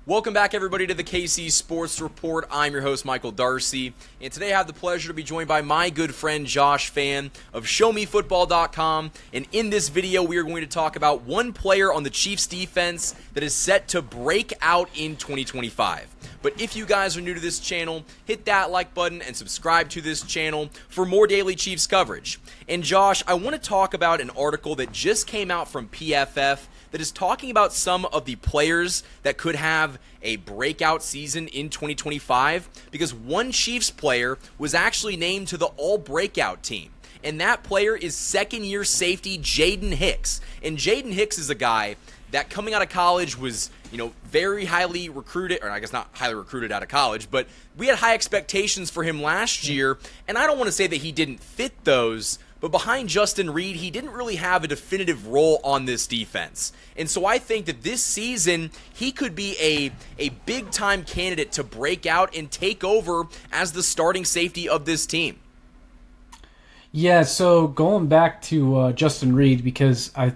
Welcome back, everybody, to the KC Sports Report. I'm your host, Michael Darcy, and today I have the pleasure to be joined by my good friend Josh Fan of ShowMeFootball.com. And in this video, we are going to talk about one player on the Chiefs defense that is set to break out in 2025. But if you guys are new to this channel, hit that like button and subscribe to this channel for more daily Chiefs coverage. And Josh, I want to talk about an article that just came out from PFF that is talking about some of the players that could have a breakout season in 2025, because one Chiefs player was actually named to the all-breakout team. And that player is second-year safety Jaden Hicks. And Jaden Hicks is a guy that coming out of college was, very highly recruited, or I guess not highly recruited out of college, but we had high expectations for him last year, and I don't want to say that he didn't fit those, but behind Justin Reid, he didn't really have a definitive role on this defense. And so I think that this season, he could be a big-time candidate to break out and take over as the starting safety of this team. Yeah, so going back to Justin Reid, because I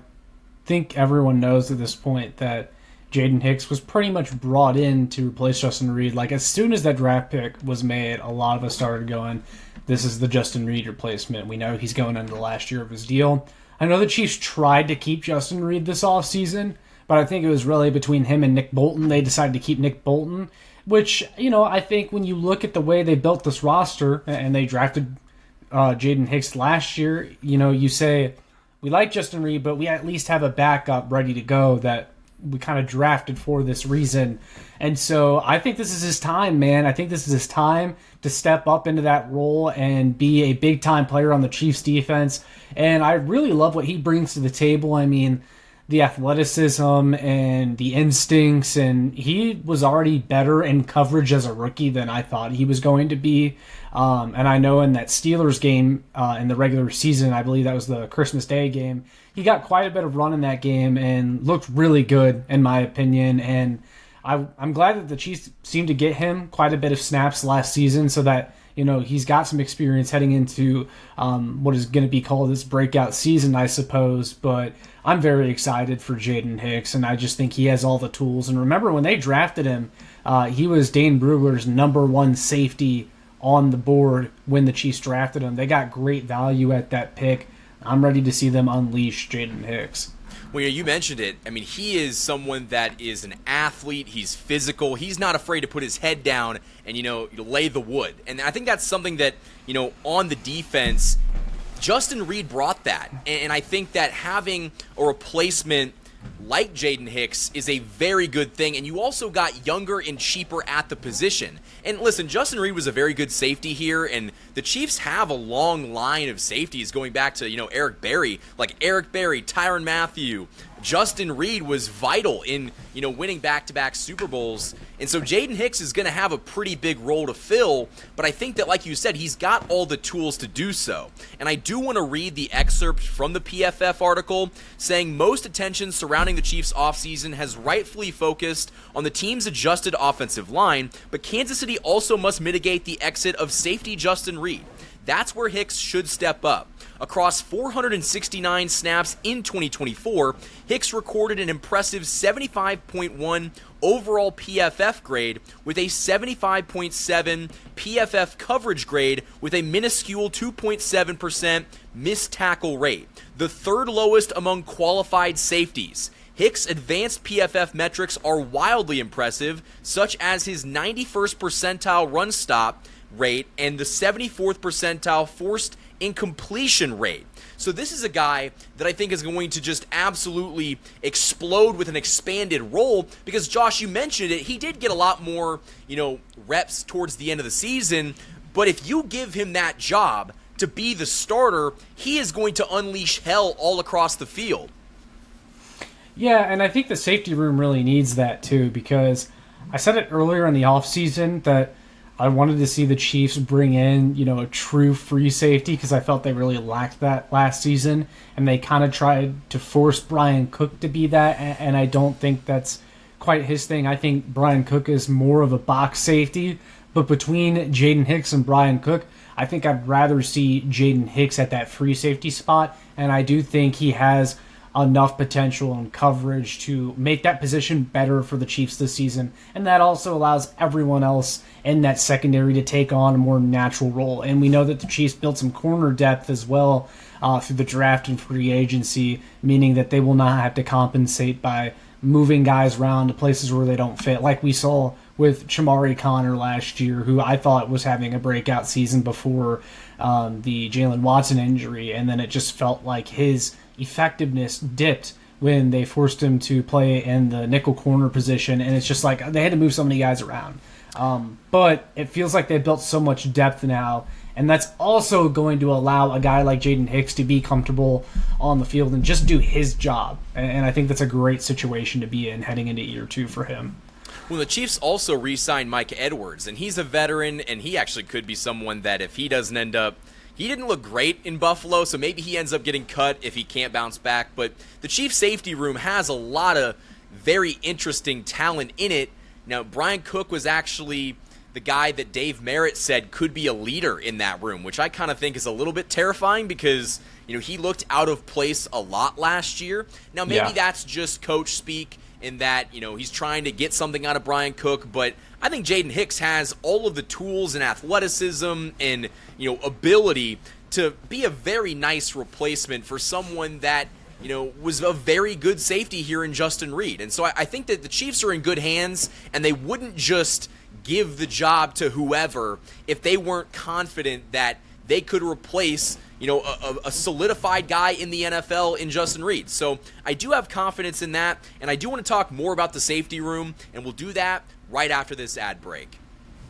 think everyone knows at this point that Jaden Hicks was pretty much brought in to replace Justin Reid. Like, as soon as that draft pick was made, a lot of us started going, this is the Justin Reid replacement. We know he's going into the last year of his deal. I know the Chiefs tried to keep Justin Reid this offseason, but I think it was really between him and Nick Bolton. They decided to keep Nick Bolton, which, I think when you look at the way they built this roster and they drafted Jaden Hicks last year, you say, we like Justin Reid, but we at least have a backup ready to go that we kind of drafted for this reason. And so I think this is his time, man. I think this is his time to step up into that role and be a big-time player on the Chiefs defense. And I really love what he brings to the table. I mean, the athleticism and the instincts, and he was already better in coverage as a rookie than I thought he was going to be. And I know in that Steelers game in the regular season, I believe that was the Christmas Day game, he got quite a bit of run in that game and looked really good, in my opinion. And I'm glad that the Chiefs seemed to get him quite a bit of snaps last season so that, he's got some experience heading into what is going to be called this breakout season, I suppose. But I'm very excited for Jaden Hicks, and I just think he has all the tools. And remember, when they drafted him, he was Dane Brugler's number one safety on the board when the Chiefs drafted him. They got great value at that pick. I'm ready to see them unleash Jaden Hicks. Well, you mentioned it. I mean, he is someone that is an athlete. He's physical. He's not afraid to put his head down and, lay the wood. And I think that's something that, on the defense, Justin Reid brought that. And I think that having a replacement like Jaden Hicks is a very good thing. And you also got younger and cheaper at the position. And listen, Justin Reid was a very good safety here, and the Chiefs have a long line of safeties going back to, Eric Berry. Like Eric Berry, Tyrann Mathieu, Justin Reid was vital in, winning back-to-back Super Bowls. And so Jaden Hicks is going to have a pretty big role to fill, but I think that, like you said, he's got all the tools to do so. And I do want to read the excerpt from the PFF article saying most attention surrounding the Chiefs offseason has rightfully focused on the team's adjusted offensive line, but Kansas City also must mitigate the exit of safety Justin Reid. That's where Hicks should step up. Across 469 snaps in 2024, Hicks recorded an impressive 75.1 overall PFF grade with a 75.7 PFF coverage grade with a minuscule 2.7% missed tackle rate, the third lowest among qualified safeties. Hicks' advanced PFF metrics are wildly impressive, such as his 91st percentile run stop rate and the 74th percentile forced incompletion rate. So this is a guy that I think is going to just absolutely explode with an expanded role because, Josh, you mentioned it, he did get a lot more, reps towards the end of the season, but if you give him that job to be the starter, he is going to unleash hell all across the field. Yeah, and I think the safety room really needs that too, because I said it earlier in the offseason that I wanted to see the Chiefs bring in, a true free safety because I felt they really lacked that last season, and they kind of tried to force Brian Cook to be that, and I don't think that's quite his thing. I think Brian Cook is more of a box safety, but between Jaden Hicks and Brian Cook, I think I'd rather see Jaden Hicks at that free safety spot, and I do think he has enough potential and coverage to make that position better for the Chiefs this season. And that also allows everyone else in that secondary to take on a more natural role. And we know that the Chiefs built some corner depth as well through the draft and free agency, meaning that they will not have to compensate by moving guys around to places where they don't fit, like we saw with Chamari Connor last year, who I thought was having a breakout season before the Jalen Watson injury, and then it just felt like his effectiveness dipped when they forced him to play in the nickel corner position, and it's just like they had to move so many guys around. But it feels like they built so much depth now, and that's also going to allow a guy like Jaden Hicks to be comfortable on the field and just do his job. And I think that's a great situation to be in heading into year 2 for him. Well, the Chiefs also re-signed Mike Edwards, and he's a veteran, and he actually could be someone that if he doesn't end up... He didn't look great in Buffalo, so maybe he ends up getting cut if he can't bounce back. But the Chiefs safety room has a lot of very interesting talent in it. Now, Brian Cook was actually the guy that Dave Merritt said could be a leader in that room, which I kind of think is a little bit terrifying because, he looked out of place a lot last year. Now, maybe that's just coach speak in that, he's trying to get something out of Brian Cook, but I think Jaden Hicks has all of the tools and athleticism and, ability to be a very nice replacement for someone that, was a very good safety here in Justin Reed. And so I think that the Chiefs are in good hands, and they wouldn't just give the job to whoever if they weren't confident that they could replace a solidified guy in the NFL in Justin Reed. So I do have confidence in that, and I do want to talk more about the safety room, and we'll do that right after this ad break.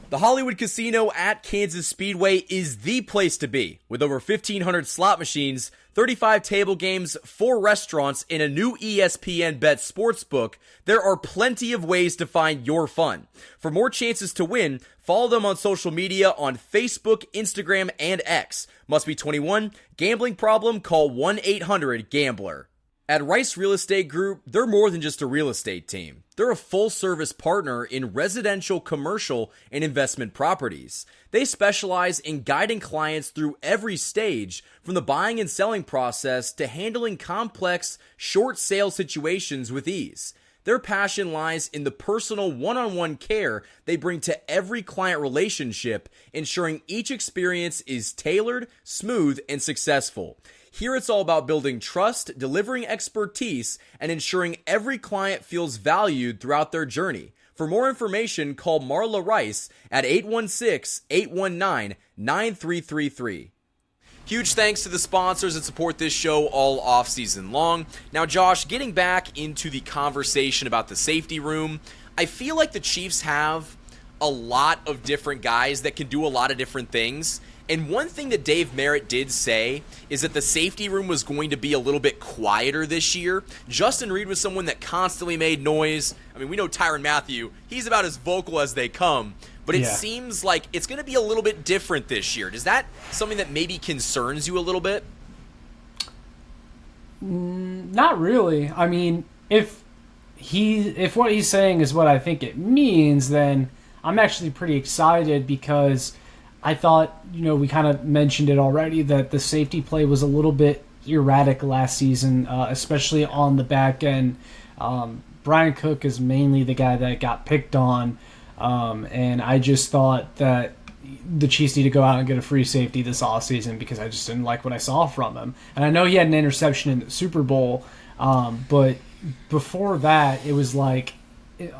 The Hollywood Casino at Kansas Speedway is the place to be. With over 1,500 slot machines, 35 table games, 4 restaurants, and a new ESPN Bet sportsbook, there are plenty of ways to find your fun. For more chances to win, follow them on social media on Facebook, Instagram, and X. Must be 21. Gambling problem? Call 1-800-GAMBLER. At Rice Real Estate Group, they're more than just a real estate team. They're a full-service partner in residential, commercial, and investment properties. They specialize in guiding clients through every stage, from the buying and selling process to handling complex, short sale situations with ease. Their passion lies in the personal one-on-one care they bring to every client relationship, ensuring each experience is tailored, smooth, and successful. Here it's all about building trust, delivering expertise, and ensuring every client feels valued throughout their journey. For more information, call Marla Rice at 816-819-9333. Huge thanks to the sponsors that support this show all off-season long. Now, Josh, getting back into the conversation about the safety room, I feel like the Chiefs have a lot of different guys that can do a lot of different things. And one thing that Dave Merritt did say is that the safety room was going to be a little bit quieter this year. Justin Reed was someone that constantly made noise. I mean, we know Tyrann Mathieu, he's about as vocal as they come. But it seems like it's going to be a little bit different this year. Is that something that maybe concerns you a little bit? Not really. I mean, if what he's saying is what I think it means, then I'm actually pretty excited because I thought, we kind of mentioned it already, that the safety play was a little bit erratic last season, especially on the back end. Brian Cook is mainly the guy that got picked on, and I just thought that the Chiefs need to go out and get a free safety this offseason because I just didn't like what I saw from him. And I know he had an interception in the Super Bowl, but before that, it was like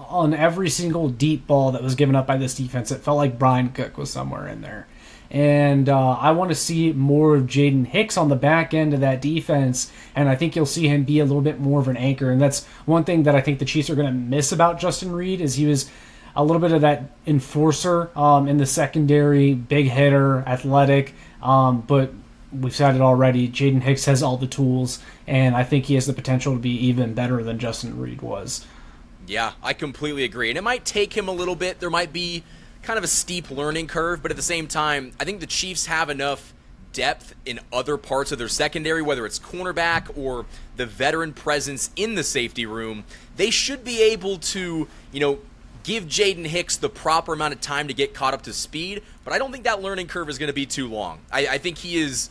on every single deep ball that was given up by this defense, it felt like Brian Cook was somewhere in there. And I want to see more of Jaden Hicks on the back end of that defense, and I think you'll see him be a little bit more of an anchor. And that's one thing that I think the Chiefs are going to miss about Justin Reed is he was a little bit of that enforcer in the secondary, big hitter, athletic, but we've said it already, Jaden Hicks has all the tools, and I think he has the potential to be even better than Justin Reed was. Yeah, I completely agree. And it might take him a little bit. There might be kind of a steep learning curve, but at the same time, I think the Chiefs have enough depth in other parts of their secondary, whether it's cornerback or the veteran presence in the safety room. They should be able to, give Jaden Hicks the proper amount of time to get caught up to speed, but I don't think that learning curve is going to be too long. I think he is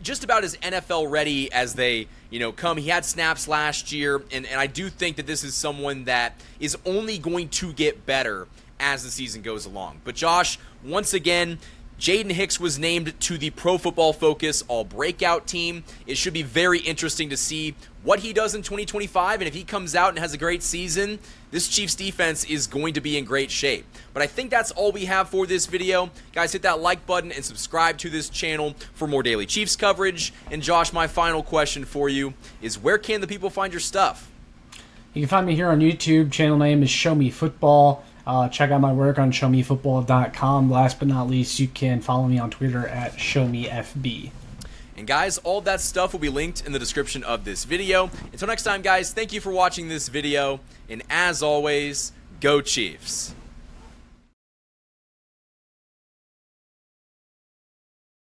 just about as NFL ready as they, come. He had snaps last year, and I do think that this is someone that is only going to get better as the season goes along. But Josh, once again, Jaden Hicks was named to the Pro Football Focus All Breakout team. It should be very interesting to see what he does in 2025, and if he comes out and has a great season, this Chiefs defense is going to be in great shape. But I think that's all we have for this video. Guys, hit that like button and subscribe to this channel for more daily Chiefs coverage. And Josh, my final question for you is, where can the people find your stuff? You can find me here on YouTube. Channel name is Show Me Football. Check out my work on showmefootball.com. Last but not least, you can follow me on Twitter at ShowMeFB. And guys, all that stuff will be linked in the description of this video. Until next time, guys, thank you for watching this video. And as always, go Chiefs.